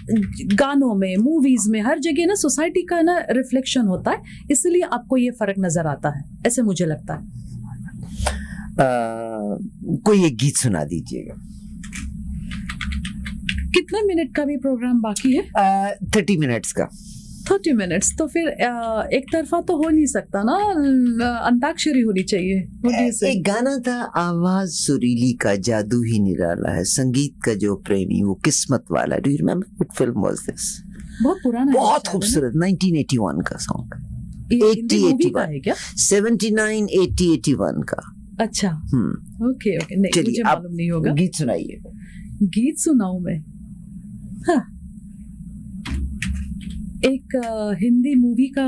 गानों में, मूवीज में, हर जगह ना सोसाइटी का ना रिफ्लेक्शन होता है, इसलिए आपको ये फर्क नजर आता है, ऐसे मुझे लगता है। कोई एक गीत सुना दीजिएगा। कितने मिनट का भी प्रोग्राम बाकी है? 30 मिनट्स का। 30 मिनट्स तो फिर एक तरफा तो हो नहीं सकता ना, अंताक्षरी होनी चाहिए। एक गाना था, आवाज सुरीली का जादू ही निराला है, संगीत का जो प्रेमी वो किस्मत वाला। Do you remember what film was this? बहुत पुराना, बहुत खूबसूरत 1981 का सॉन्ग। 80-81 है क्या? 79, 80, 81 का। अच्छा, ओके, नहीं मुझे मालूम नहीं होगा। गीत सुनाइए। गीत सुनाऊं मैं? हाँ, एक हिंदी मूवी का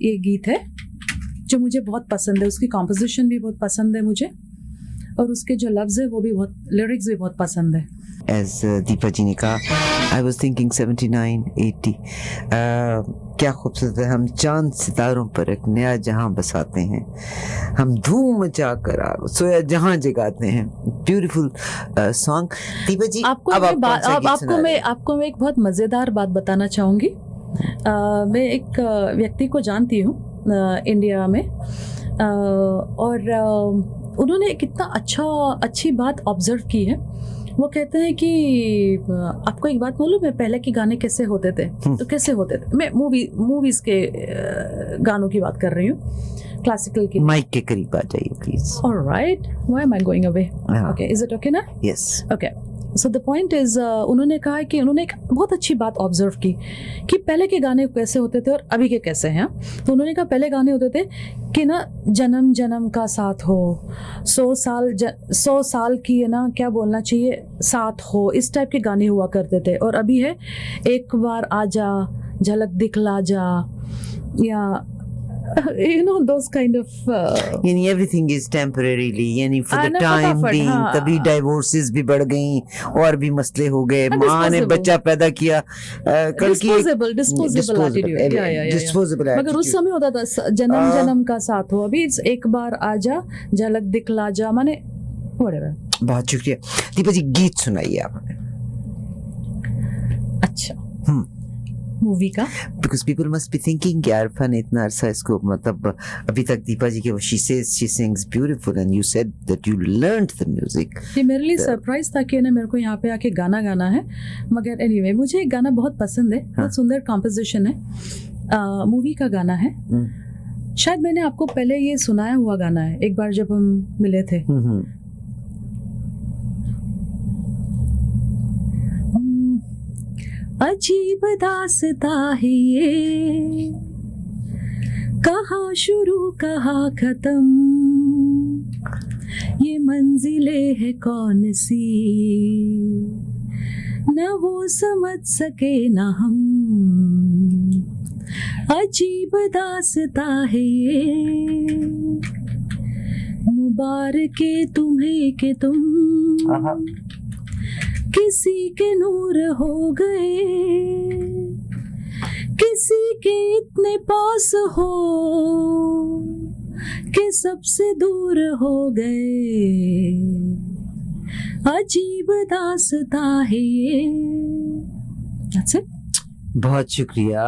ये गीत है जो मुझे बहुत पसंद है, उसकी कॉम्पोजिशन भी बहुत पसंद है मुझे, और उसके जो लफ्ज़ है वो भी बहुत, लिरिक्स भी बहुत पसंद है। As दीपा जी ने कहा, I was thinking 79, 80, क्या खूबसूरत है। हम चांद सितारों पर एक नया जहां बसाते हैं, हम धूम मचा कर सोया जहां जगाते हैं। Beautiful song. दीपा जी, आपको मैं एक बहुत मज़ेदार बात बताना चाहूँगी। मैं एक व्यक्ति को जानती हूँ इंडिया में, और उन्होंने कितना अच्छी बात ऑब्जर्व की है। वो कहते हैं कि आपको एक बात मालूम है पहले के गाने कैसे होते थे? तो कैसे होते थे, मैं मूवीज़ के गानों की बात कर रही हूँ। क्लासिकल की। माइक के करीब आ जाइए please. Alright, why am I going away? हाँ। ओके, इज इट ओके ना? Yes. Okay, so the point is, उन्होंने कहा कि उन्होंने एक बहुत अच्छी बात ऑब्जर्व की कि पहले के गाने कैसे होते थे और अभी के कैसे हैं। तो उन्होंने कहा पहले गाने होते थे कि ना जन्म जन्म का साथ हो, 100 साल की है ना, क्या बोलना चाहिए, साथ हो, इस टाइप के गाने हुआ करते थे। और अभी है एक बार आजा, झलक दिखला जा, या you know those kind of यानी everything is temporarily, यानी for the ना time फटाफट, being, हाँ। तभी डिवोर्सेस भी बढ़ गई और भी मसले हो गए। माँ ने disposable। बच्चा पैदा किया, कल की डिस्पोजेबल एटीट्यूड, या disposable मगर उस attitude। समय होता था जन्म जन्म का साथ हो, अभी it's एक बार आजा, झलक दिखला जा, माने whatever। बहुत शुक्रिया दीपा जी, गीत सुनाइए आप हमें। अच्छा, मूवी का? Because people must be thinking कि इरफान इतना अरसा इसको, मतलब अभी तक दीपा जी के she says she sings beautiful and you said that you learned the music। ये मेरे लिए सरप्राइज था कि ना मेरे को यहाँ पे आके गाना गाना है, मगर एनीवे मुझे एक गाना बहुत पसंद है, बहुत सुंदर कॉम्पोजिशन है, मूवी का गाना है। शायद मैंने आपको पहले ये सुनाया हुआ गाना है एक बार जब हम मिले थे। अजीब दास्ता है ये, कहाँ शुरू कहाँ खत्म, ये मंजिलें है कौन सी, न वो समझ सके न हम, अजीब दास्ता है ये, मुबारक तुम्हें कि तुम किसी के नूर हो गए, किसी के इतने पास हो कि सबसे दूर हो गए, अजीब दास्ता है ये। That's it? बहुत शुक्रिया।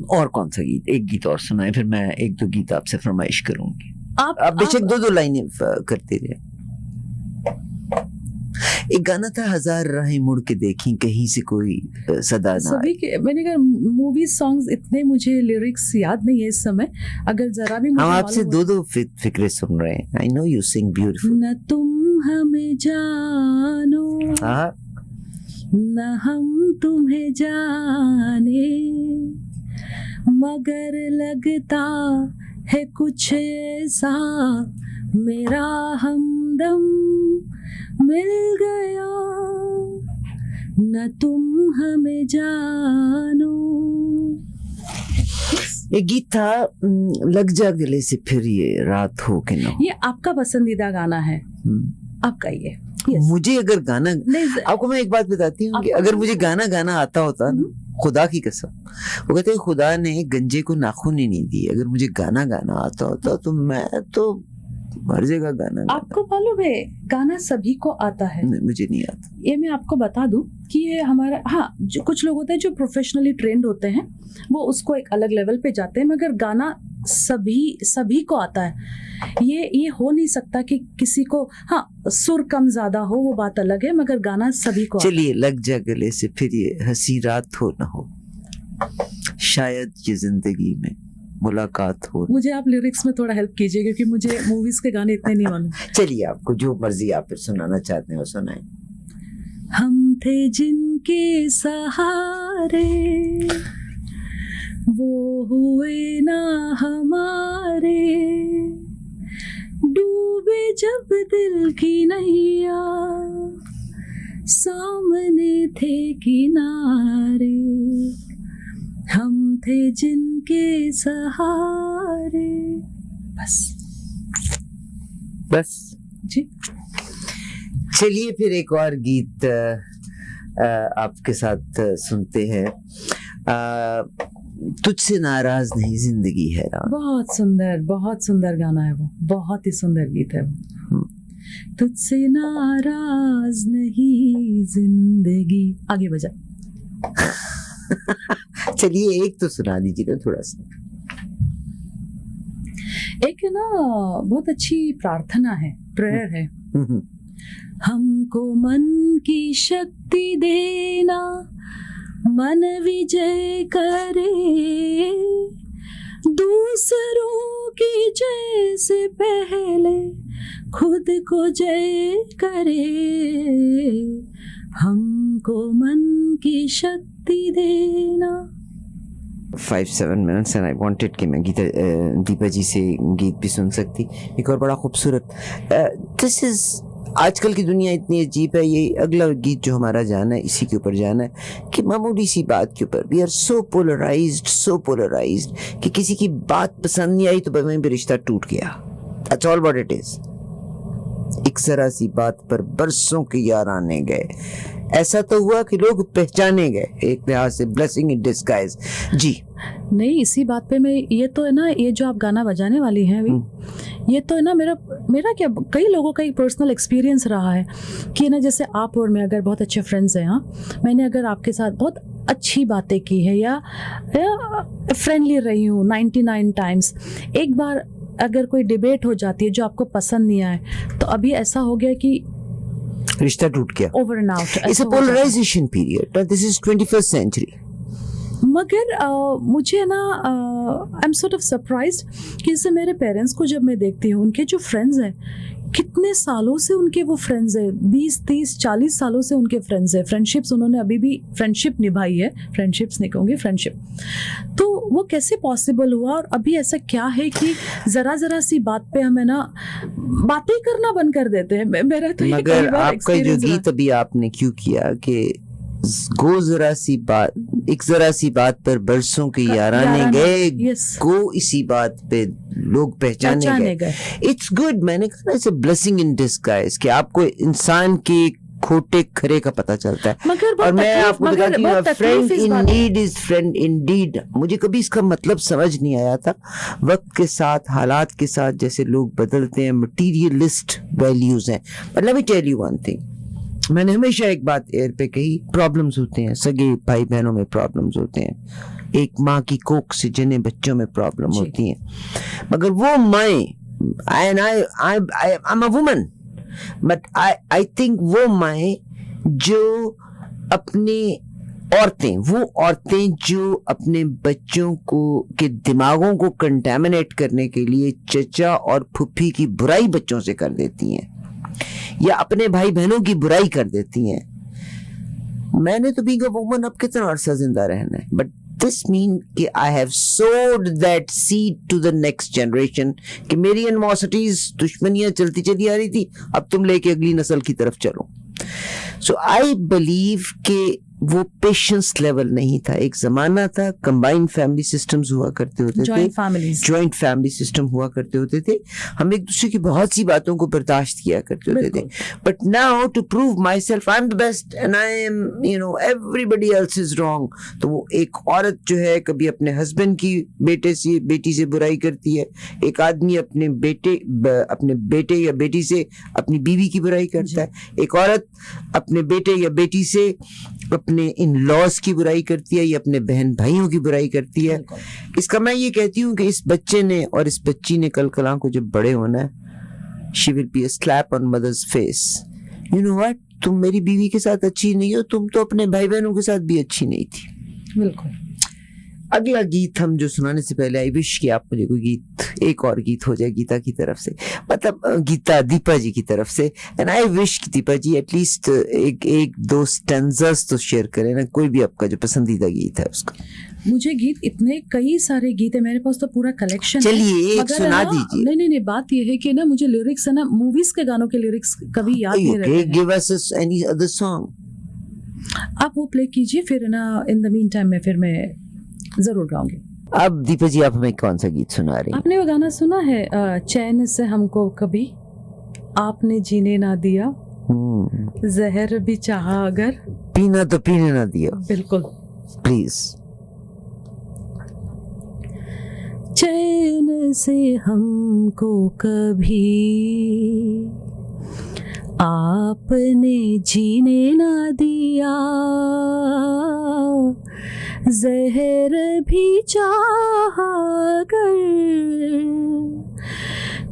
और कौन सा गीत, एक गीत और सुनाए, फिर मैं एक दो गीत आपसे फरमाइश करूंगी। आप बेशक दो लाइनें करते रहे। एक गाना था, हजार राहें मुड़ के देखी, कहीं से कोई सदा ना सभी के, मैंने कहा मूवी सॉन्ग्स इतने मुझे लिरिक्स याद नहीं है इस समय, अगर जरा भी हम आपसे दो फिक्रे सुन रहे हैं। I know you sing beautiful. न तुम हमें जानो, न हम तुम्हें जाने, मगर लगता है कुछ ऐसा, मेरा हमदम मिल गया, न तुम हमें जानो। एक गीत था, लग जा गले से फिर ये रात हो के ना। ये आपका पसंदीदा गाना है, आपका ये। मुझे अगर गाना, आपको मैं एक बात बताती हूँ कि अगर मुझे गाना गाना आता होता ना, खुदा की कसम, वो कहते हैं खुदा ने गंजे को नाखून ही नहीं दी, अगर मुझे गाना गाना आता होता तो मैं तो हर जगह गाना। आपको मालूम है गाना सभी को आता है? नहीं, मुझे नहीं आता। ये मैं आपको बता दूं कि ये हमारा, हाँ, जो कुछ लोग होते हैं जो प्रोफेशनली ट्रेंड होते हैं वो उसको एक अलग लेवल पे जाते हैं, मगर गाना सभी को आता है। ये हो नहीं सकता कि किसी को, हाँ, सुर कम ज्यादा हो वो बात अलग है, मगर गाना सभी को। चलिए, लग जा गले से फिर ये हंसी रात हो ना हो, शायद ये जिंदगी में मुलाकात हो। मुझे आप लिरिक्स में थोड़ा हेल्प कीजिए क्योंकि मुझे मूवीज के गाने इतने नहीं मालूम। चलिए, आपको जो मर्जी आप फिर सुनाना चाहते हैं वो सुनाएं। हम थे जिनके सहारे, वो हुए ना हमारे, डूबे जब दिल की नैया, सामने थे किनारे, हम थे जिनके सहारे। बस जी। चलिए फिर एक और गीत आपके साथ सुनते हैं। तुझसे नाराज नहीं जिंदगी हैरान। बहुत सुंदर गाना है वो, बहुत ही सुंदर गीत है वो। तुझसे नाराज नहीं जिंदगी, आगे बजा। चलिए एक तो सुना दीजिए ना थोड़ा सा। एक है ना, बहुत अच्छी प्रार्थना है, प्रेयर है। हमको मन की शक्ति देना, मन विजय करे, दूसरों की जैसे पहले खुद को जय करे, हमको मन की शक्ति देना। 5-7 minutes and I wanted कि मैं गीता दीपा जी से गीत भी सुन सकती। एक और बड़ा खूबसूरत दिस इज, आजकल की दुनिया इतनी अजीब है। ये अगला गीत जो हमारा जाना है इसी के ऊपर जाना है कि मामूली सी बात के ऊपर वी आर सो पोलराइज्ड कि किसी की बात पसंद नहीं आई तो वहीं पे रिश्ता टूट गया। That's all what it is. एक जरा सी बात पर बरसों के याराने गए, ऐसा तो हुआ कि लोग पहचाने गए, एक लिहाज से ब्लेसिंग इन डिस्गाइज। जी नहीं, इसी बात पे मैं, ये तो है ना, ये जो आप गाना बजाने वाली हैं अभी, ये तो है ना मेरा क्या, कई लोगों का एक पर्सनल एक्सपीरियंस रहा है कि ना, जैसे आप और मैं अगर बहुत अच्छे फ्रेंड्स हैं, हाँ, मैंने अगर आपके साथ बहुत अच्छी बातें की है या फ्रेंडली रही हूँ 99 टाइम्स, एक बार अगर कोई डिबेट हो जाती है जो आपको पसंद नहीं आए, तो अभी ऐसा हो गया कि रिश्ता टूट गया, over and out. It's a polarization period, this is 21st century. मगर मुझे ना I am sort of surprised कि जैसे मेरे पेरेंट्स को जब मैं देखती हूँ, उनके जो फ्रेंड्स हैं, कितने सालों से उनके वो फ्रेंड्स हैं, 20-30-40 सालों से उनके फ्रेंड्स हैं, फ्रेंडशिप्स उन्होंने अभी भी फ्रेंडशिप निभाई है, फ्रेंडशिप्स नहीं कहूँगी, फ्रेंडशिप। तो वो कैसे पॉसिबल हुआ? और अभी ऐसा क्या है कि जरा सी बात पे हमें ना बातें करना बंद कर देते हैं? मेरा तो ये कई मगर बार आपका जो experience रहा। गीत अभी आपने क्यों किया कि गो जरा सी बात, एक जरा सी बात पर बरसों के याराने गए, yes, गो इसी बात पे लोग पहचाने गए। इट्स गुड, मैंने कहा ना, it's a blessing in disguise कि आपको इंसान के खोटे खरे का पता चलता है। और मैं आपको बताती हूँ, friend in need is friend Indeed. मुझे कभी इसका मतलब समझ नहीं आया था। वक्त के साथ, हालात के साथ जैसे लोग बदलते हैं, मटीरियलिस्ट वैल्यूज हैं। But let me tell you one thing, मैंने हमेशा एक बात एयर पे कही, प्रॉब्लम्स होते हैं, सगे भाई बहनों में प्रॉब्लम्स होते हैं, एक माँ की कोख से जने बच्चों में प्रॉब्लम होती है, मगर वो माएँ, I'm a woman, but I think वो माएँ जो अपने वो औरतें जो अपने बच्चों को के दिमागों को कंटेमिनेट करने के लिए चचा और फुफ्फी की बुराई बच्चों से कर देती हैं या अपने भाई बहनों की बुराई कर देती हैं। मैंने तो बीइंग अ वुमन अब कितना अरसा जिंदा रहना है, बट दिस मीन कि I have sowed that seed to the next generation कि मेरी एनिमोसिटीज, दुश्मनियां चलती चली आ रही थी, अब तुम लेके अगली नस्ल की तरफ चलो। सो आई बिलीव कि वो पेशेंस लेवल नहीं था। एक जमाना था कंबाइंड फैमिली सिस्टम्स हुआ करते होते थे, जॉइंट फैमिली सिस्टम हुआ करते होते थे, हम एक दूसरे की बहुत सी बातों को बर्दाश्त किया करते होते थे। But now to prove myself I am the best and I am everybody else is wrong, तो वो एक औरत जो है कभी अपने हस्बैंड की बेटी से बुराई करती है, एक आदमी अपने बेटे या बेटी से अपनी बीवी की बुराई करता है, एक औरत अपने बेटे या बेटी से अपने इन लॉज की बुराई करती है या अपने बहन भाइयों की बुराई करती है। इसका मैं ये कहती हूँ कि इस बच्चे ने और इस बच्ची ने कल कलां को जब बड़े होना है, she will be a slap on mother's face. You know what, तुम मेरी बीवी के साथ अच्छी नहीं हो, तुम तो अपने भाई बहनों के साथ भी अच्छी नहीं थी। बिल्कुल। अगला गीत हम जो सुनाने से पहले आई विश कि आप मुझे कोई गीत, एक और गीत हो जाए गीता की तरफ से, मतलब गीता दीपा जी की तरफ से। एंड आई विश कि दीपा जी एटलीस्ट एक दो स्टैंजास तो शेयर करें ना, कोई भी आपका जो पसंदीदा गीत है उसका। मुझे गीत, इतने कई सारे गीत है मेरे पास, तो पूरा कलेक्शन। चलिए एक सुना दीजिए। नहीं, बात ये है कि ना, मुझे लिरिक्स है ना, मूवीज के गानों के लिरिक्स कभी याद नहीं रहते हैं। Give us any other song, आप वो प्ले कीजिए, फिर ना इन द मीन टाइम में फिर मैं जरूर गाऊंगी। अब दीपा जी आप हमें कौन सा गीत सुना रही हैं? आपने वो गाना सुना है, चैन से हमको कभी आपने जीने ना दिया, जहर भी चाहा अगर पीना तो पीने ना दिया। बिल्कुल, प्लीज। चैन से हमको कभी आपने जीने ना दिया, जहर भी चाहा कर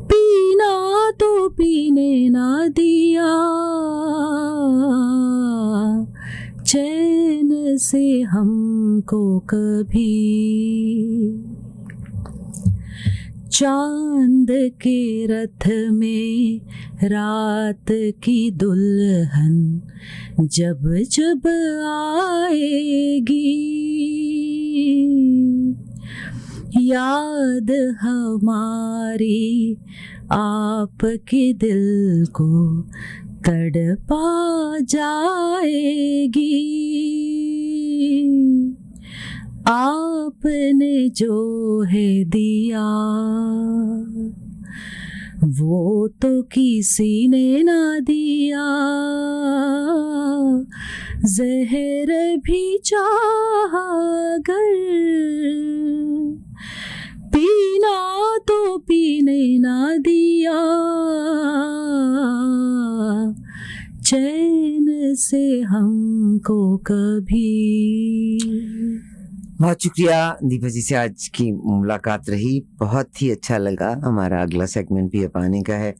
पीना तो पीने ना दिया, चैन से हमको कभी। चांद के रथ में रात की दुल्हन जब जब आएगी, याद हमारी आपके दिल को तड़पा जाएगी। आपने जो है दिया वो तो किसी ने ना दिया, जहर भी चाहा अगर पीना तो पीने ना दिया, चैन से हमको कभी। बहुत शुक्रिया दीपा जी से आज की मुलाकात रही, बहुत ही अच्छा लगा। हमारा अगला सेगमेंट भी अब आने का है।